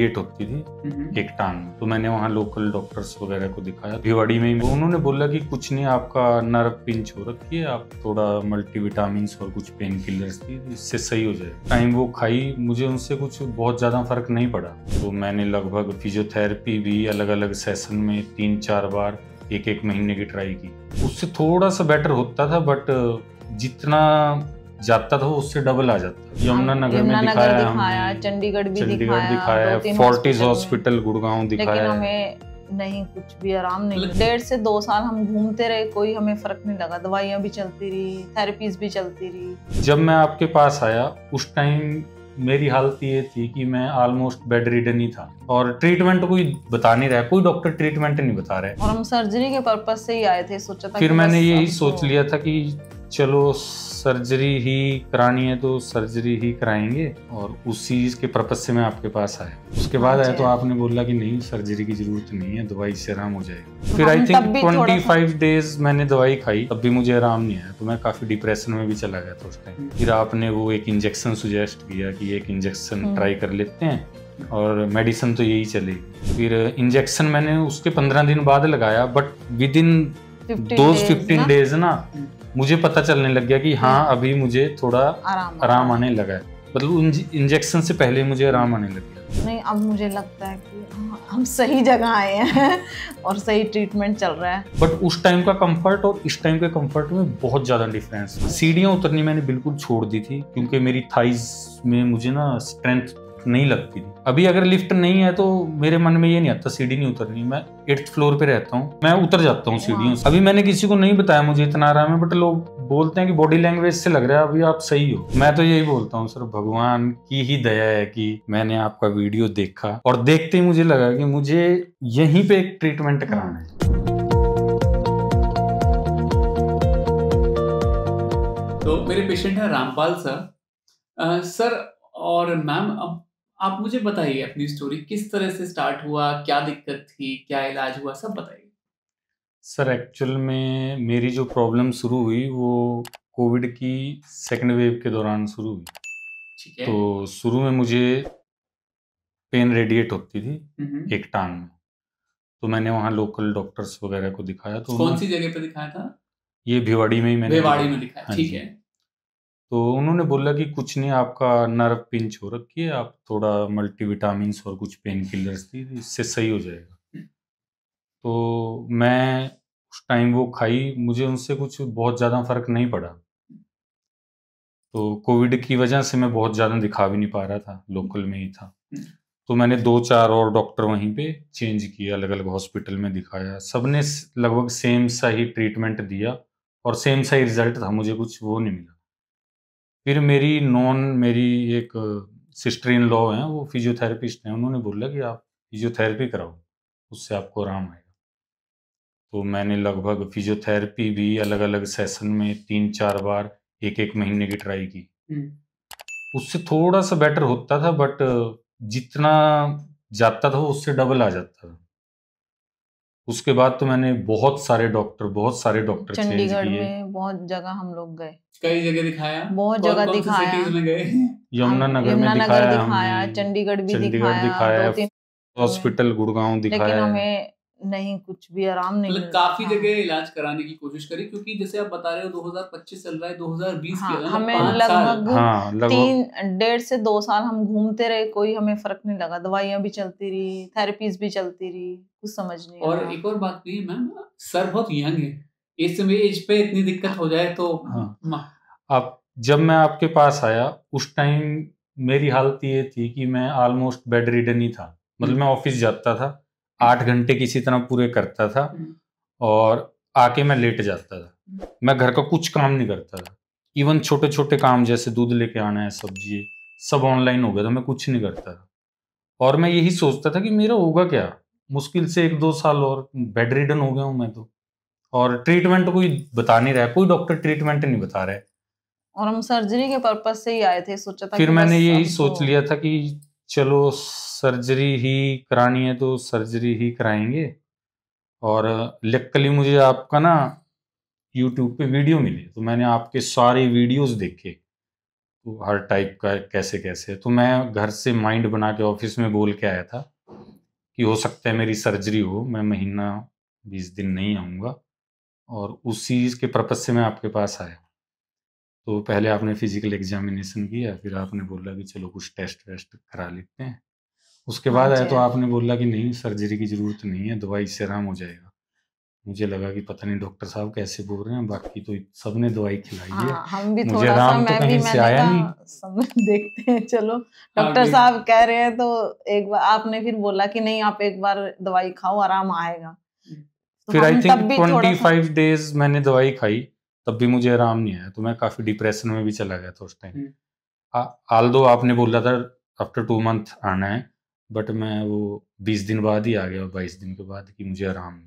Radiate होती थी एक टांग में, तो मैंने वहाँ लोकल डॉक्टर्स वगैरह को दिखाया भिवाड़ी में ही। उन्होंने बोला कि कुछ नहीं, आपका नर्व पिंच हो रखी है, आप थोड़ा मल्टीविटामिन और कुछ पेन किलर्स थी, इससे सही हो जाए। टाइम वो खाई, मुझे उनसे कुछ बहुत ज़्यादा फर्क नहीं पड़ा, तो मैंने लगभग फिजियोथेरेपी भी अलग अलग सेशन में 3-4 बार एक महीने की ट्राई की। उससे थोड़ा सा बेटर होता था, बट जितना जाता था उससे डबल आ जाता। यमुनानगर में दिखाया, चंडीगढ़ दिखाया, फोर्टिस हॉस्पिटल गुड़गांव दिखाया, लेकिन हमें नहीं, कुछ भी आराम नहीं। 1.5 से 2 साल हम घूमते रहे, कोई हमें फर्क नहीं लगा। दवाइयाँ भी चलती रही, थेरेपीज भी चलती रही। जब मैं आपके पास आया उस टाइम मेरी हालत ये थी कि मैं ऑलमोस्ट बेड रिडन ही था, और ट्रीटमेंट कोई बता नहीं रहा, कोई डॉक्टर ट्रीटमेंट नहीं बता रहे, और हम सर्जरी के पर्पज से ही आए थे। सोचा था फिर मैंने यही सोच लिया था कि चलो सर्जरी ही करानी है तो सर्जरी ही कराएंगे, और उसी के पर्पज से मैं आपके पास आया। उसके बाद आया तो आपने बोला कि नहीं, सर्जरी की जरूरत नहीं है, दवाई से आराम हो जाएगा। फिर आई थिंक 25 डेज मैंने दवाई खाई, तब भी मुझे आराम नहीं आया, तो मैं काफी डिप्रेशन में भी चला गया था उस टाइम। फिर आपने वो एक इंजेक्शन सुजेस्ट किया कि एक इंजेक्शन ट्राई कर लेते हैं, और मेडिसिन तो यही चलेगी। फिर इंजेक्शन मैंने उसके 15 दिन बाद लगाया, बट विद इन 15 डेज ना मुझे पता चलने लग गया कि हाँ अभी मुझे थोड़ा आराम आने लगा है। मतलब इंजेक्शन से पहले मुझे आराम आने लग गया। नहीं, अब मुझे लगता है कि हम सही जगह आए हैं और सही ट्रीटमेंट चल रहा है। बट उस टाइम का कंफर्ट और इस टाइम के कंफर्ट में बहुत ज्यादा डिफरेंस है। सीढ़ियाँ उतरनी मैंने बिल्कुल छोड़ दी थी, क्योंकि मेरी थाइज में मुझे ना स्ट्रेंथ नहीं लगती थी। अभी अगर लिफ्ट नहीं है तो मेरे मन में ये नहीं आता सीढ़ी नहीं उतरनी। मैं 8th फ्लोर पे रहता हूँ, मैं उतर जाता हूँ सीढ़ियों से। अभी मैंने किसी को नहीं बताया मुझे इतना आराम है, बट लोग बोलते हैं कि बॉडी लैंग्वेज से लग रहा है अभी आप सही हो। मैं तो यही बोलता हूँ सर, भगवान की ही दया है कि मैंने आपका वीडियो देखा, और देखते ही मुझे लगा कि मुझे यहीं पे एक ट्रीटमेंट कराना है। तो मेरे पेशेंट है रामपाल सर। सर और मैम, अब आप मुझे बताइए अपनी स्टोरी, किस तरह से स्टार्ट हुआ, क्या दिक्कत थी, क्या इलाज हुआ, सब बताइए। सर एक्चुअल में मेरी जो प्रॉब्लम शुरू हुई वो कोविड की सेकंड वेव के दौरान शुरू हुई। ठीक है। तो शुरू में मुझे पेन रेडिएट होती थी एक टांग में, तो मैंने वहाँ लोकल डॉक्टर्स वगैरह को दिखाया। तो कौन सी जगह पे दिखाया था? ये भिवाड़ी में ही मैंने दिखाया। ठीक है। तो उन्होंने बोला कि कुछ नहीं, आपका नर्व पिंच हो रखी है, आप थोड़ा मल्टीविटामिन और कुछ पेन किलर्स थी, इससे सही हो जाएगा। तो मैं उस टाइम वो खाई, मुझे उनसे कुछ बहुत ज़्यादा फर्क नहीं पड़ा। तो कोविड की वजह से मैं बहुत ज़्यादा दिखा भी नहीं पा रहा था, लोकल में ही था। तो मैंने 2-4 और डॉक्टर वहीं पे चेंज किए, अलग अलग हॉस्पिटल में दिखाया। सबने लगभग सेम सा ही ट्रीटमेंट दिया और सेम सा ही रिजल्ट था, मुझे कुछ वो नहीं मिला। फिर मेरी एक सिस्टर इन लॉ हैं, वो फिजियोथेरेपिस्ट हैं, उन्होंने बोला कि आप फिजियोथेरेपी कराओ, उससे आपको आराम आएगा। तो मैंने लगभग फिजियोथेरेपी भी अलग अलग सेशन में 3-4 बार एक महीने की ट्राई की। उससे थोड़ा सा बेटर होता था, बट जितना जाता था उससे डबल आ जाता था। उसके बाद तो मैंने बहुत सारे डॉक्टर चंडीगढ़ में बहुत जगह हम लोग गए, कई जगह दिखाया, बहुत जगह दिखाया। सिटीज में गए, यमुनानगर में दिखाया, चंडीगढ़ भी दिखाया, हॉस्पिटल गुड़गांव दिखाया, लेकिन हमें नहीं, कुछ भी आराम नहीं मिला। काफी जगह इलाज कराने की कोशिश करी, क्योंकि जैसे आप बता रहे हो 2025 चल रहा है, 2020 की हमें लगभग 1.5 से 2 साल हम घूमते रहे, कोई हमें फर्क नहीं लगा। दवाइयाँ भी चलती रही, थेरेपीज भी चलती रही, कुछ समझ नहीं और एक और बात भी मैम, सर बहुत यंग है, इस समय एज पे इतनी दिक्कत हो जाए तो अब जब मैं आपके पास आया उस टाइम मेरी हालत ये थी कि मैं ऑलमोस्ट बेड रिडन ही था। मतलब मैं ऑफिस जाता था, 8 घंटे किसी तरह पूरे करता था, और आके मैं लेट जाता था। मैं घर का कुछ काम नहीं करता था, इवन छोटे छोटे काम जैसे दूध लेके आना है, सब्जी, सब ऑनलाइन हो गया था, मैं कुछ नहीं करता था। और मैं यही सोचता था कि मेरा होगा क्या, मुश्किल से 1-2 साल और बेड रिडन हो गया हूँ मैं तो, और ट्रीटमेंट कोई बता नहीं रहा है, कोई डॉक्टर ट्रीटमेंट नहीं बता रहे, और हम सर्जरी के पर्पज से ही आए थे। सोचा था फिर मैंने यही सोच लिया था कि चलो सर्जरी ही करानी है तो सर्जरी ही कराएंगे। और लकीली मुझे आपका ना यूट्यूब पे वीडियो मिली, तो मैंने आपके सारे वीडियोस देखे, तो हर टाइप का कैसे कैसे। तो मैं घर से माइंड बना के ऑफिस में बोल के आया था कि हो सकता है मेरी सर्जरी हो, मैं महीना 20 दिन नहीं आऊँगा, और उसी के पर्पज से मैं आपके पास आया। तो पहले आपने फिजिकल एग्जामिनेशन किया, फिर आपने बोला कि चलो कुछ टेस्ट वेस्ट करा लेते हैं। उसके बाद आया तो आपने बोला कि नहीं, सर्जरी की ज़रूरत नहीं है, दवाई से आराम हो जाएगा। मुझे लगा कि पता नहीं डॉक्टर साहब कैसे बोल रहे हैं, बाकी तो सबने दवाई खिलाई है, हम भी मुझे थोड़ा सा, आराम तो मैं भी, कहीं से आया नहीं। सब देखते हैं, चलो डॉक्टर साहब कह रहे हैं तो एक बार आपने फिर बोला कि नहीं, आप एक बार दवाई खाओ, आराम आएगा। तो फिर आई हम थिंक तब भी थोड़ा सा 25 डेज मैंने दवाई खाई, तब भी मुझे आराम नहीं आया, तो मैं काफ़ी डिप्रेशन में भी चला गया था उस टाइम। आल्दो आपने बोला था आफ्टर 2 मंथ आना है, बट मैं वो 20 दिन बाद ही आ गया, 22 दिन के बाद, कि मुझे आराम नहीं।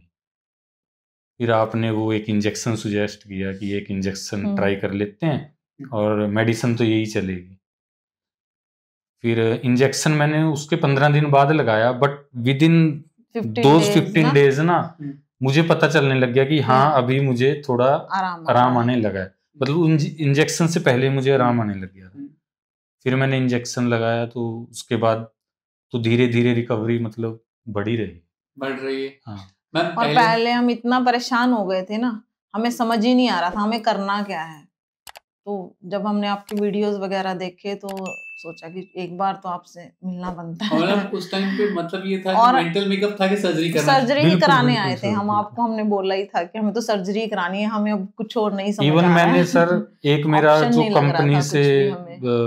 फिर आपने वो एक इंजेक्शन सुजेस्ट किया कि एक इंजेक्शन ट्राई कर लेते हैं, और मेडिसिन तो यही चलेगी। फिर इंजेक्शन मैंने उसके 15 दिन बाद लगाया, बट विद इन 15 डेज ना मुझे पता चलने लग गया कि हाँ अभी मुझे थोड़ा आराम आने लगा है। मतलब इंजेक्शन से पहले मुझे आराम आने लग गया था। फिर मैंने इंजेक्शन लगाया, तो उसके बाद तो धीरे धीरे रिकवरी मतलब बढ़ रही है। हाँ। और पहले हम इतना परेशान हो गए थे ना, हमें समझ ही नहीं आ रहा था हमें करना क्या है। तो जब हमने आपके वीडियोस वगैरह देखे तो सोचा कि एक बार तो आपसे मिलना बनता है। और उस टाइम पे मतलब ये था कि मेंटल मेकअप था कि सर्जरी ही कराने आए थे हम। आपको हमने बोला ही था कि हमें तो सर्जरी करानी है, हमें अब कुछ और नहीं समझ आ रहा है। इवन मैंने सर एक मेरा जो कंपनी से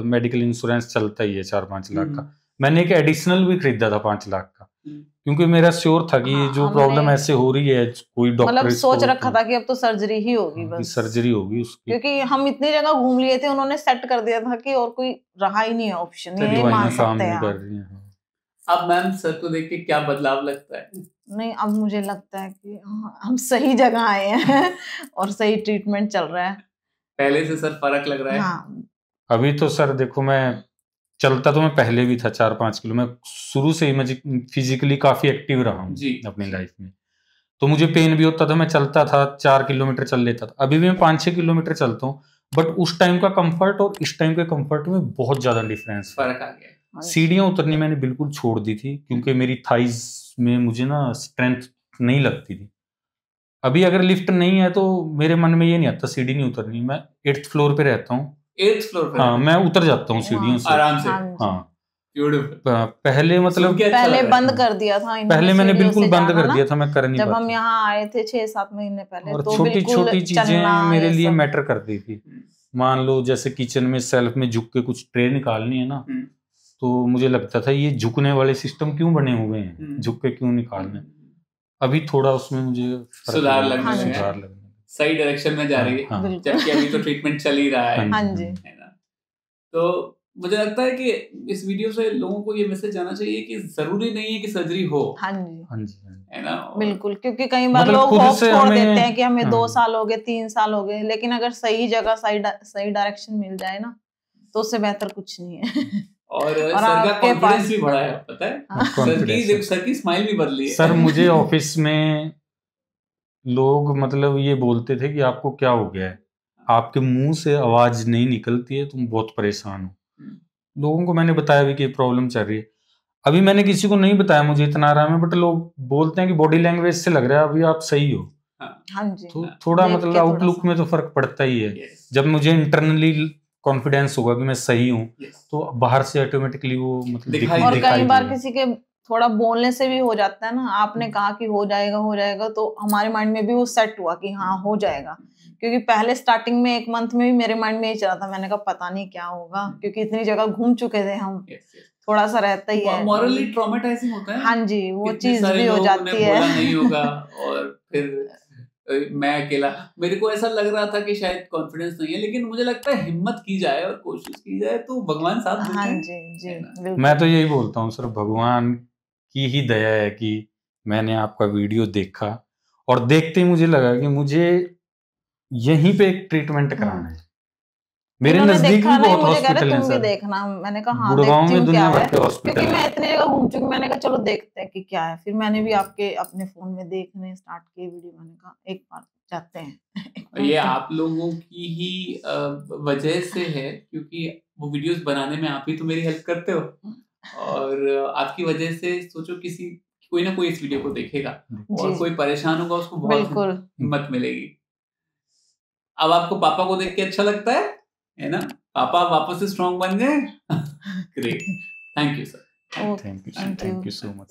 मेडिकल इंश्योरेंस चलता ही है 4-5 लाख का, मैंने एक एडिशनल भी खरीदा था 5 लाख का, क्योंकि मेरा श्योर था कि जो प्रॉब्लम ऐसे हो रही है, कोई डॉक्टर मतलब सोच रखा था कि अब तो सर्जरी ही होगी, बस सर्जरी होगी उसकी, क्योंकि हम इतनी जगह घूम लिए थे, उन्होंने सेट कर दिया था कि और कोई रहा ही नहीं है ऑप्शन, ये मान सकते हैं। अब मैम सर को देख के क्या बदलाव लगता है? नहीं, अब मुझे लगता है कि हम सही जगह आए हैं और सही ट्रीटमेंट चल रहा है। पहले से सर फर्क लग रहा है? हाँ। अभी तो सर देखो, मैं चलता तो मैं पहले भी था 4-5 किलो, मैं शुरू से ही मैं फिजिकली काफी एक्टिव रहा हूँ अपनी लाइफ में। तो मुझे पेन भी होता था, मैं चलता था 4 किलोमीटर चल लेता था। अभी भी मैं 5-6 किलोमीटर चलता हूँ, बट उस टाइम का कंफर्ट और इस टाइम के कंफर्ट में बहुत ज्यादा डिफरेंस, फर्क आ गया। सीढ़ियां उतरनी मैंने बिल्कुल छोड़ दी थी, क्योंकि मेरी थाइज में मुझे ना स्ट्रेंथ नहीं लगती थी। अभी अगर लिफ्ट नहीं है तो मेरे मन में ये नहीं आता सीढ़ी नहीं उतरनी। मैं 8th फ्लोर पे रहता हूँ, 8th फ्लोर पे? हाँ, मैं उतर जाता हूँ सीढ़ियों से आराम से। हाँ, पहले मतलब पहले बंद कर दिया था, पहले मैंने बिल्कुल बंद कर दिया था, मैं कर नहीं जब पाता। हम यहाँ आए थे 6-7 महीने पहले, और तो छोटी छोटी चीजें मेरे लिए सब मैटर करती थी। मान लो जैसे किचन में सेल्फ में झुक के कुछ ट्रे निकालनी है ना, तो मुझे लगता था ये झुकने वाले सिस्टम क्यों बने हुए हैं, झुक के क्यों निकालने। अभी थोड़ा उसमें मुझे सुधार लगने लगा, सही डायरेक्शन में जा रही है, जबकि अभी तो ट्रीटमेंट चल ही रहा है। हाँ जी। है ना? तो मुझे लगता है कि इस वीडियो से लोगों को ये मैसेज जाना चाहिए कि जरूरी नहीं है कि सर्जरी हो। हाँ जी, हाँ जी, है ना? बिल्कुल, क्योंकि कई बार लोग होप छोड़ देते हैं कि हमें 2 साल हो गए, 3 साल हो गए, लेकिन अगर सही जगह सही डायरेक्शन मिल जाए ना, तो उससे बेहतर कुछ नहीं है। और सर का कॉन्फिडेंस भी बढ़ा है, पता है? सर की स्माइल भी बदली है। सर मुझे ऑफिस में लोग मतलब ये बोलते थे कि आपको क्या हो गया है, आपके मुंह से आवाज नहीं निकलती है, तुम बहुत परेशान हो। लोगों को मैंने बताया भी कि प्रॉब्लम चल रही है। अभी मैंने किसी को नहीं बताया मुझे इतना आराम है, बट लोग बोलते हैं कि बॉडी लैंग्वेज से लग रहा है अभी आप सही हो। हाँ जी, तो थोड़ा मतलब आउटलुक में तो फर्क पड़ता ही है। जब मुझे इंटरनली कॉन्फिडेंस होगा कि मैं सही हूँ, तो बाहर से ऑटोमेटिकली वो मतलब दिखाई और कई बार किसी के थोड़ा बोलने से भी हो जाता है ना। आपने कहा कि हो जाएगा, तो हमारे माइंड में भी वो सेट हुआ कि हाँ हो जाएगा, क्योंकि पहले स्टार्टिंग में 1 मंथ में भी मेरे माइंड में ये चला था। मैंने कहा पता नहीं क्या होगा, क्योंकि इतनी जगह घूम चुके थे हम, थोड़ा सा रहता ही है, मॉरली ट्रॉमेटाइजिंग होता है। हाँ जी, वो चीज भी हो जाती है। नहीं होगा, और फिर मैं अकेला, मेरे को ऐसा लग रहा था कि शायद कॉन्फिडेंस नहीं है, लेकिन मुझे लगता है हिम्मत की जाए और कोशिश की जाए तो भगवान साथ देते हैं। हाँ जी, जी, मैं तो यही बोलता हूँ सर, भगवान की ही दया है कि मैंने आपका वीडियो देखा और देखते ही मुझे लगा कि मुझे यहीं पे एक ट्रीटमेंट कराना है। मेरे इन्होंने नजदीक देखा भी नहीं, बहुत मुझे कह हॉस्पिटल रहे हैं तुम भी सर। देखना। मैंने कहा हाँ गुड़गांव देखती में हूँ क्या दुनिया है, भर के हॉस्पिटल क्योंकि मैं हैं। इतनी जगह घूम चुकी, मैंने कहा चलो देखते हैं कि क्या है। फिर मैंने भी आपके अपने फोन में देखने स्टार्ट किए वीडियो, मैंने कहा एक बार जाते हैं। ये आप लोगों की ही वजह से है, क्योंकि वो वीडियोस बनाने में आप ही तो मेरी हेल्प करते हो, और आपकी वजह से सोचो किसी कोई ना कोई इस वीडियो को देखेगा और जी कोई परेशान होगा, उसको बहुत बिल्कुल। हिम्मत मिलेगी। अब आपको पापा को देख के अच्छा लगता है ना? पापा वापस से स्ट्रांग बन गए। Great, thank you sir. Okay, thank you. Thank you so much.